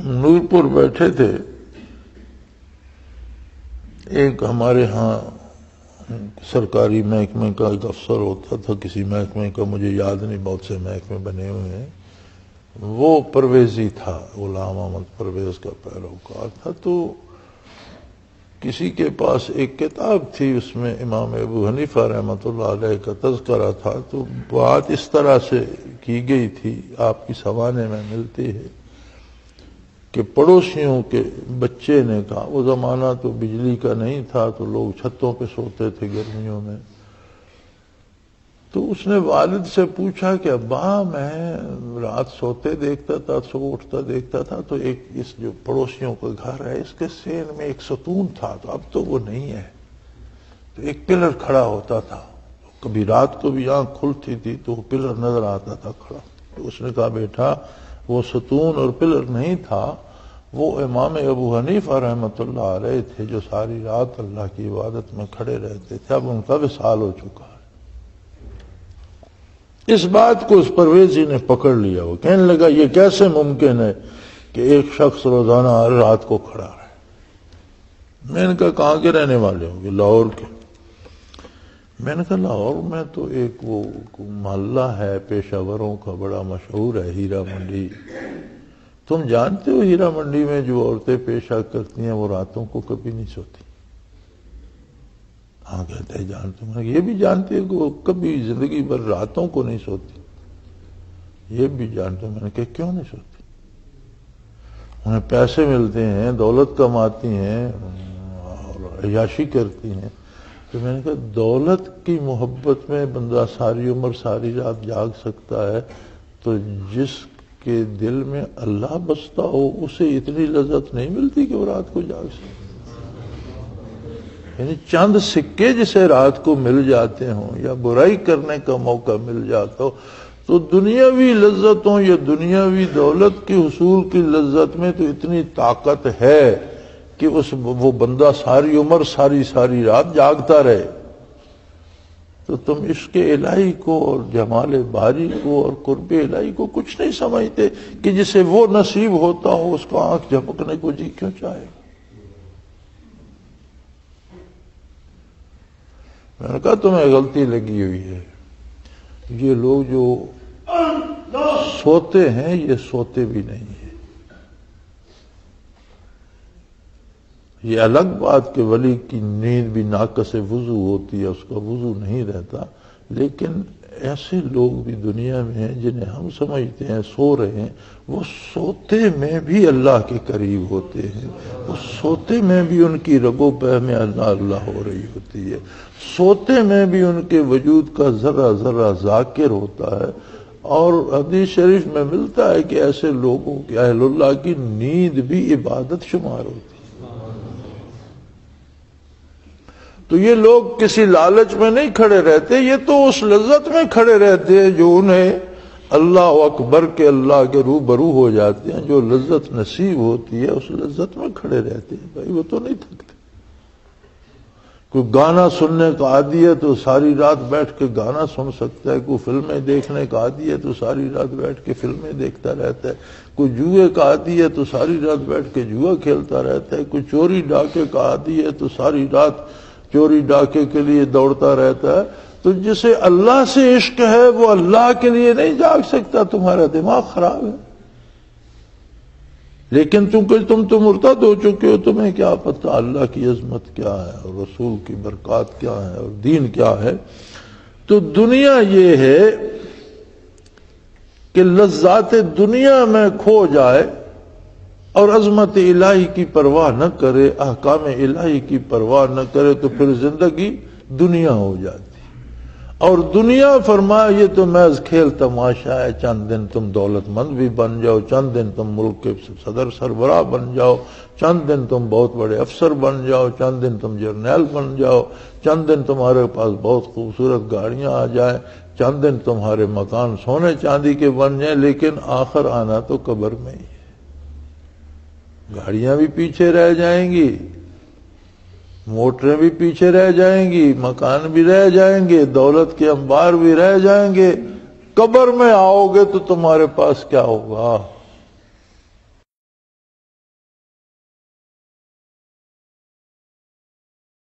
ہم نورپور بیٹھے تھے، ایک ہمارے ہاں سرکاری محکمے کا ایک افسر ہوتا تھا، کسی محکمے کا مجھے یاد نہیں، بہت سے محکمے بنے ہوئے ہیں، وہ پرویزی تھا، غلام احمد پرویز کا پیروکار تھا۔ تو کسی کے پاس ایک کتاب تھی، اس میں امام ابو حنیفہ رحمۃ اللہ علیہ کا تذکرہ تھا، تو بات اس طرح سے کی گئی تھی، آپ کی سوانے میں ملتی ہے کہ پڑوسیوں کے بچے نے کہا، وہ زمانہ تو بجلی کا نہیں تھا تو لوگ چھتوں پہ سوتے تھے گرمیوں میں، تو اس نے والد سے پوچھا کہ ابا میں رات سوتے دیکھتا تھا، صبح اٹھتا دیکھتا تھا، تو ایک اس جو پڑوسیوں کا گھر ہے اس کے سین میں ایک ستون تھا، تو اب تو وہ نہیں ہے، تو ایک پلر کھڑا ہوتا تھا، کبھی رات کو بھی آنکھ کھلتی تھی تو وہ پلر نظر آتا تھا کھڑا۔ تو اس نے کہا بیٹا وہ ستون اور پلر نہیں تھا، وہ امام ابو حنیفہ رحمۃ اللہ علیہ تھے جو ساری رات اللہ کی عبادت میں کھڑے رہتے تھے، اب ان کا وصال ہو چکا ہے۔ اس بات کو اس پرویزی نے پکڑ لیا، وہ کہنے لگا یہ کیسے ممکن ہے کہ ایک شخص روزانہ ہر رات کو کھڑا رہے؟ میں نے کہا کہاں کے رہنے والے ہوں گے؟ لاہور کے۔ میں نے کہا لاہور میں تو ایک وہ محلہ ہے پیشہ وروں کا بڑا مشہور ہے، ہیرا منڈی، تم جانتے ہو ہیرا منڈی میں جو عورتیں پیشہ کرتی ہیں وہ راتوں کو کبھی نہیں سوتی؟ ہاں کہتے ہیں جانتے ہیں، یہ بھی جانتے ہیں کہ وہ کبھی زندگی بھر راتوں کو نہیں سوتی، یہ بھی جانتے ہیں۔ میں نے کہا کیوں نہیں سوتی؟ انہیں پیسے ملتے ہیں، دولت کماتی ہیں اور عیاشی کرتی ہیں۔ تو میں نے کہا دولت کی محبت میں بندہ ساری عمر ساری رات جاگ سکتا ہے، تو جس کے دل میں اللہ بستا ہو اسے اتنی لذت نہیں ملتی کہ وہ رات کو جاگ سکے؟ یعنی چند سکے جسے رات کو مل جاتے ہوں یا برائی کرنے کا موقع مل جاتا ہو، تو دنیاوی لذتوں یا دنیاوی دولت کے حصول کی لذت میں تو اتنی طاقت ہے کہ وہ بندہ ساری عمر ساری رات جاگتا رہے۔ تو تم عشق الہی کو اور جمال باری کو اور قرب الہی کو کچھ نہیں سمجھتے کہ جسے وہ نصیب ہوتا ہو اس کو آنکھ جھپکنے کو جی کیوں چاہے؟ میں نے کہا تمہیں غلطی لگی ہوئی ہے، یہ لوگ جو سوتے ہیں یہ سوتے بھی نہیں ہیں۔ یہ الگ بات کہ ولی کی نیند بھی ناقص وضو ہوتی ہے، اس کا وضو نہیں رہتا، لیکن ایسے لوگ بھی دنیا میں ہیں جنہیں ہم سمجھتے ہیں سو رہے ہیں، وہ سوتے میں بھی اللہ کے قریب ہوتے ہیں، وہ سوتے میں بھی ان کی رگ و پہ میں اللہ ہو رہی ہوتی ہے، سوتے میں بھی ان کے وجود کا ذرہ ذرہ ذاکر ہوتا ہے۔ اور حدیث شریف میں ملتا ہے کہ ایسے لوگوں کی اہل اللہ کی نیند بھی عبادت شمار ہوتی ہے۔ تو یہ لوگ کسی لالچ میں نہیں کھڑے رہتے، یہ تو اس لذت میں کھڑے رہتے ہیں جو انہیں اللہ اکبر کے اللہ کے روبرو ہو جاتے ہیں، جو لذت نصیب ہوتی ہے اس لذت میں کھڑے رہتے ہیں۔ بھائی وہ تو نہیں تھکتے۔ کوئی گانا سننے کا عادی ہے تو ساری رات بیٹھ کے گانا سن سکتا ہے، کوئی فلمیں دیکھنے کا عادی ہے تو ساری رات بیٹھ کے فلمیں دیکھتا رہتا ہے، کوئی جوئے کا عادی ہے تو ساری رات بیٹھ کے جوا کھیلتا رہتا ہے، کوئی چوری ڈاکے کا عادی ہے تو ساری رات چوری ڈاکے کے لیے دوڑتا رہتا ہے۔ تو جسے اللہ سے عشق ہے وہ اللہ کے لیے نہیں جاگ سکتا، تمہارا دماغ خراب ہے۔ لیکن تم تو مرتد ہو چکے ہو، تمہیں کیا پتہ اللہ کی عظمت کیا ہے اور رسول کی برکات کیا ہے اور دین کیا ہے۔ تو دنیا یہ ہے کہ لذات دنیا میں کھو جائے اور عظمت الہی کی پرواہ نہ کرے، احکام الہی کی پرواہ نہ کرے، تو پھر زندگی دنیا ہو جاتی۔ اور دنیا فرمایا یہ تو محض کھیل تماشا ہے، چند دن تم دولت مند بھی بن جاؤ، چند دن تم ملک کے صدر سربراہ بن جاؤ، چند دن تم بہت بڑے افسر بن جاؤ، چند دن تم جرنیل بن جاؤ، چند دن تمہارے پاس بہت خوبصورت گاڑیاں آ جائیں، چند دن تمہارے مکان سونے چاندی کے بن جائیں، لیکن آخر آنا تو قبر میں ہی ہے۔ گاڑیاں بھی پیچھے رہ جائیں گی، موٹریں بھی پیچھے رہ جائیں گی، مکان بھی رہ جائیں گے، دولت کے انبار بھی رہ جائیں گے، قبر میں آؤ گے تو تمہارے پاس کیا ہوگا؟